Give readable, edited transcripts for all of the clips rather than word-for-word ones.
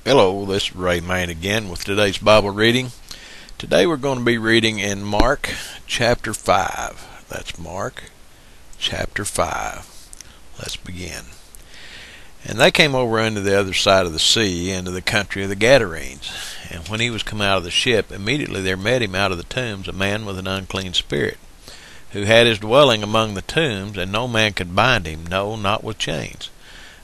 Hello, this is Ray Main again with today's Bible reading. Today we're going to be reading in Mark chapter 5. That's Mark chapter 5. Let's begin. And they came over unto the other side of the sea, into the country of the Gadarenes. And when he was come out of the ship, immediately there met him out of the tombs a man with an unclean spirit, who had his dwelling among the tombs, and no man could bind him, no, not with chains,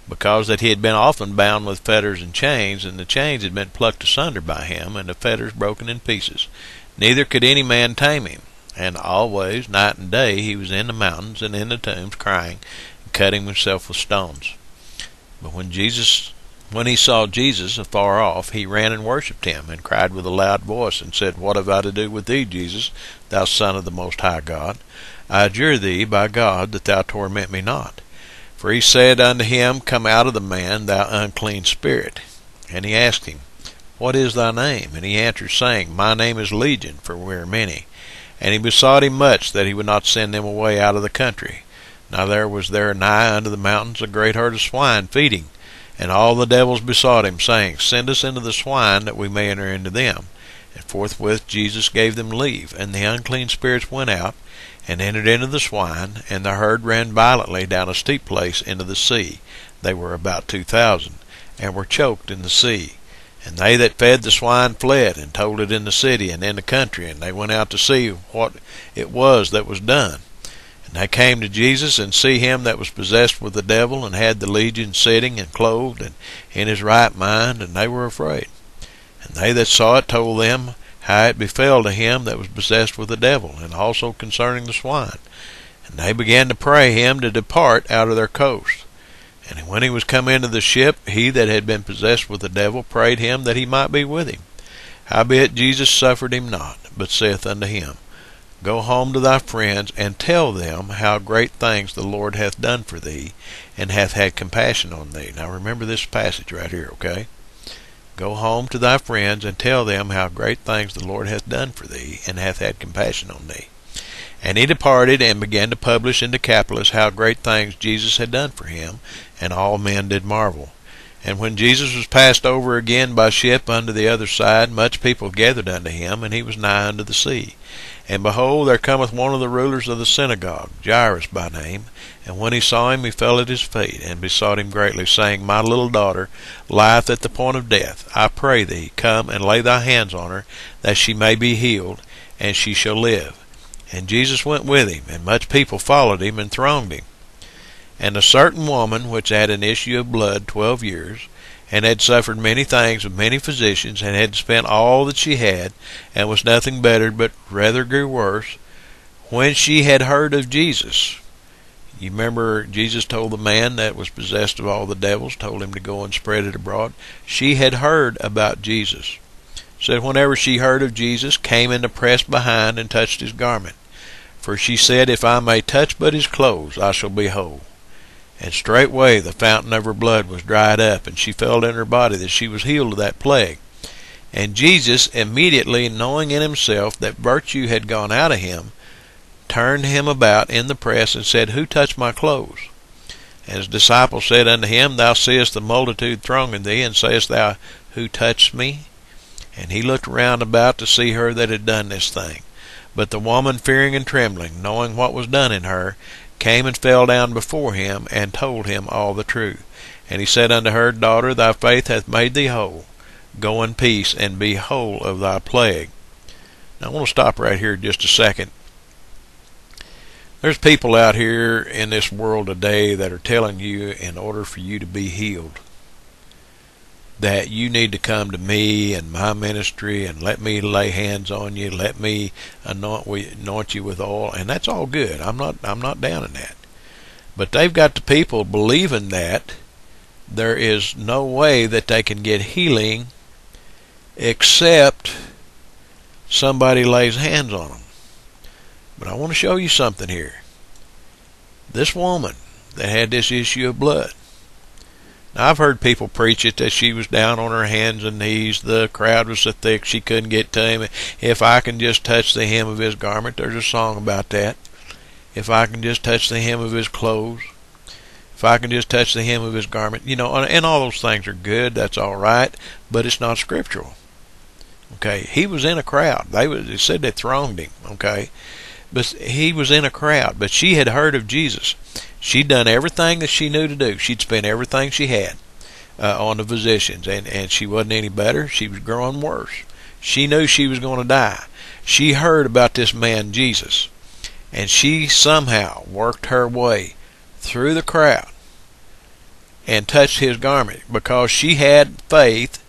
because that he had been often bound with fetters and chains, and the chains had been plucked asunder by him, and the fetters broken in pieces. Neither could any man tame him. And always, night and day, he was in the mountains and in the tombs, crying, and cutting himself with stones. But when he saw Jesus afar off, he ran and worshipped him, and cried with a loud voice, and said, What have I to do with thee, Jesus, thou Son of the Most High God? I adjure thee by God that thou torment me not. For he said unto him, Come out of the man, thou unclean spirit. And he asked him, What is thy name? And he answered, saying, My name is Legion, for we are many. And he besought him much that he would not send them away out of the country. Now there was there nigh unto the mountains a great herd of swine feeding. And all the devils besought him, saying, Send us into the swine, that we may enter into them. And forthwith Jesus gave them leave. And the unclean spirits went out, and entered into the swine, and the herd ran violently down a steep place into the sea. They were about 2,000, and were choked in the sea. And they that fed the swine fled, and told it in the city and in the country, and they went out to see what it was that was done. And they came to Jesus, and see him that was possessed with the devil, and had the legion sitting, and clothed, and in his right mind, and they were afraid. And they that saw it told them how it befell to him that was possessed with the devil, and also concerning the swine. And they began to pray him to depart out of their coast. And when he was come into the ship, he that had been possessed with the devil prayed him that he might be with him. Howbeit Jesus suffered him not, but saith unto him, Go home to thy friends, and tell them how great things the Lord hath done for thee, and hath had compassion on thee. Now remember this passage right here, okay? Go home to thy friends, and tell them how great things the Lord hath done for thee, and hath had compassion on thee. And he departed, and began to publish in Decapolis how great things Jesus had done for him, and all men did marvel. And when Jesus was passed over again by ship unto the other side, much people gathered unto him, and he was nigh unto the sea. And behold, there cometh one of the rulers of the synagogue, Jairus by name. And when he saw him, he fell at his feet, and besought him greatly, saying, My little daughter lieth at the point of death. I pray thee, come and lay thy hands on her, that she may be healed, and she shall live. And Jesus went with him, and much people followed him, and thronged him. And a certain woman, which had an issue of blood 12 years, and had suffered many things of many physicians, and had spent all that she had, and was nothing bettered, but rather grew worse, when she had heard of Jesus. You remember Jesus told the man that was possessed of all the devils, told him to go and spread it abroad. She had heard about Jesus. Said whenever she heard of Jesus, came in the press behind, and touched his garment. For she said, If I may touch but his clothes, I shall be whole. And straightway the fountain of her blood was dried up, and she felt in her body that she was healed of that plague. And Jesus, immediately knowing in himself that virtue had gone out of him, turned him about in the press, and said, Who touched my clothes? And his disciples said unto him, Thou seest the multitude thronging thee, and sayest thou, Who touched me? And he looked round about to see her that had done this thing. But the woman, fearing and trembling, knowing what was done in her, came and fell down before him, and told him all the truth. And he said unto her, Daughter, thy faith hath made thee whole. Go in peace, and be whole of thy plague. Now I want to stop right here just a second. There's people out here in this world today that are telling you, in order for you to be healed, that you need to come to me and my ministry, and let me lay hands on you, let me anoint you with oil, and that's all good. I'm not down in that. But they've got the people believing that there is no way that they can get healing except somebody lays hands on them. But I want to show you something here. This woman that had this issue of blood, now, I've heard people preach it that she was down on her hands and knees. The crowd was so thick she couldn't get to him. If I can just touch the hem of his garment, there's a song about that. If I can just touch the hem of his clothes. if I can just touch the hem of his garment, and all those things are good. That's all right, but it's not scriptural. Okay, he was in a crowd. They said they thronged him. Okay, but he was in a crowd. But she had heard of Jesus. She'd done everything that she knew to do. She'd spent everything she had on the physicians, and she wasn't any better. She was growing worse. She knew she was going to die. She heard about this man Jesus, and she somehow worked her way through the crowd and touched his garment because she had faith.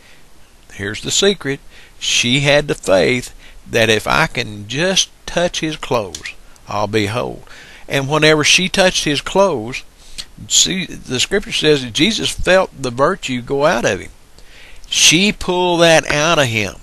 Here's the secret. She had the faith that if I can just touch his clothes, I'll be whole. And whenever she touched his clothes, see, the scripture says that Jesus felt the virtue go out of him. She pulled that out of him.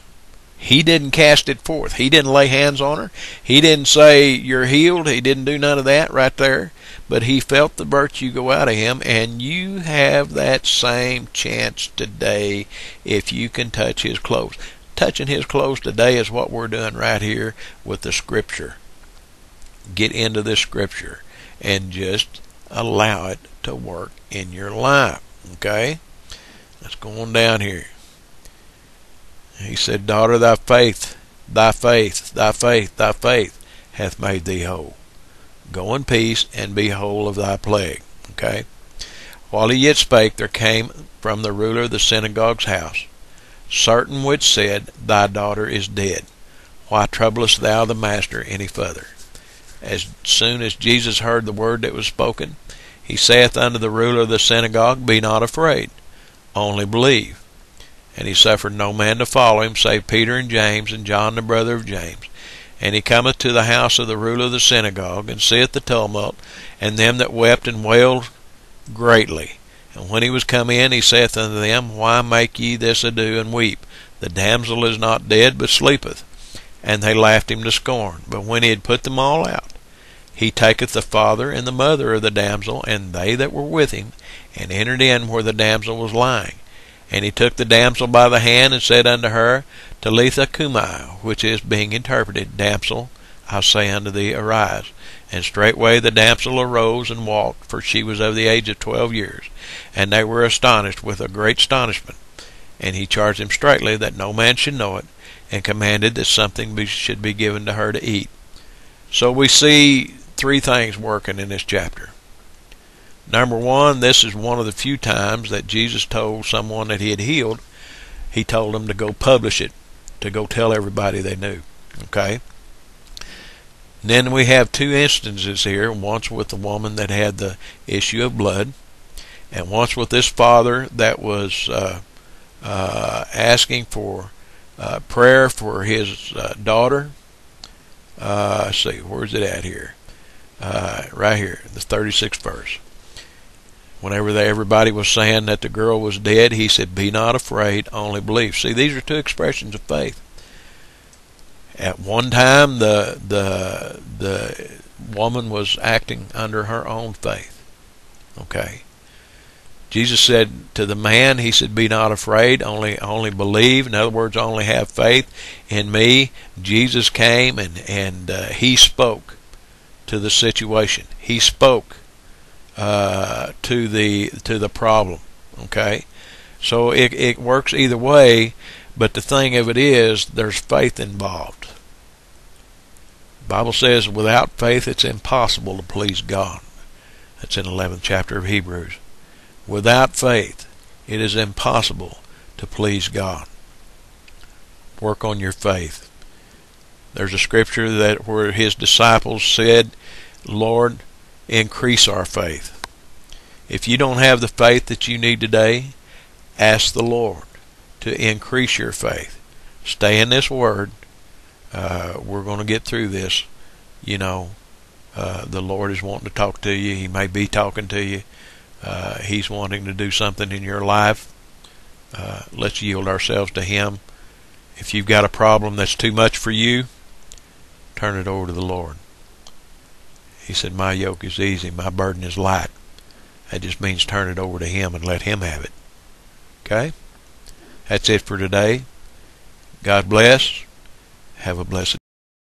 He didn't cast it forth. He didn't lay hands on her. He didn't say, you're healed. He didn't do none of that right there. But he felt the virtue go out of him, and you have that same chance today if you can touch his clothes. Touching his clothes today is what we're doing right here with the scripture. Get into this scripture and just allow it to work in your life. Okay? Let's go on down here. He said, daughter, thy faith hath made thee whole. Go in peace and be whole of thy plague. Okay? While he yet spake, there came from the ruler of the synagogue's house certain which said, thy daughter is dead. Why troublest thou the master any further? As soon as Jesus heard the word that was spoken, he saith unto the ruler of the synagogue, be not afraid, only believe. And he suffered no man to follow him, save Peter and James and John the brother of James. And he cometh to the house of the ruler of the synagogue, and seeth the tumult, and them that wept and wailed greatly. And when he was come in, he saith unto them, why make ye this ado and weep? The damsel is not dead, but sleepeth. And they laughed him to scorn. But when he had put them all out, he taketh the father and the mother of the damsel, and they that were with him, and entered in where the damsel was lying. And he took the damsel by the hand, and said unto her, Talitha cumi, which is, being interpreted, Damsel, I say unto thee, arise. And straightway the damsel arose and walked, for she was of the age of 12 years. And they were astonished with a great astonishment. And he charged them straitly that no man should know it, and commanded that something should be given to her to eat. So we see three things working in this chapter. Number one, this is one of the few times that Jesus told someone that he had healed. He told them to go publish it, to go tell everybody they knew. Okay? And then we have two instances here, once with the woman that had the issue of blood, and once with this father that was asking for prayer for his daughter. Let's see, where's it at here? Right here, the 36th verse. Whenever everybody was saying that the girl was dead, he said, be not afraid, only believe. See, these are two expressions of faith. At one time, the woman was acting under her own faith. Okay. Jesus said to the man, he said, be not afraid, only believe. In other words, only have faith in me. Jesus came and he spoke to the situation. He spoke to the problem. Okay? So it works either way, but the thing of it is there's faith involved. The Bible says without faith it's impossible to please God. That's in the 11th chapter of Hebrews. Without faith it is impossible to please God. Work on your faith. There's a scripture that where his disciples said, Lord, increase our faith. If you don't have the faith that you need today, ask the Lord to increase your faith. Stay in this word. We're going to get through this. The Lord is wanting to talk to you. He may be talking to you. He's wanting to do something in your life. Let's yield ourselves to him. If you've got a problem that's too much for you, turn it over to the Lord. He said, my yoke is easy, my burden is light. That just means turn it over to him and let him have it. Okay? That's it for today. God bless. Have a blessed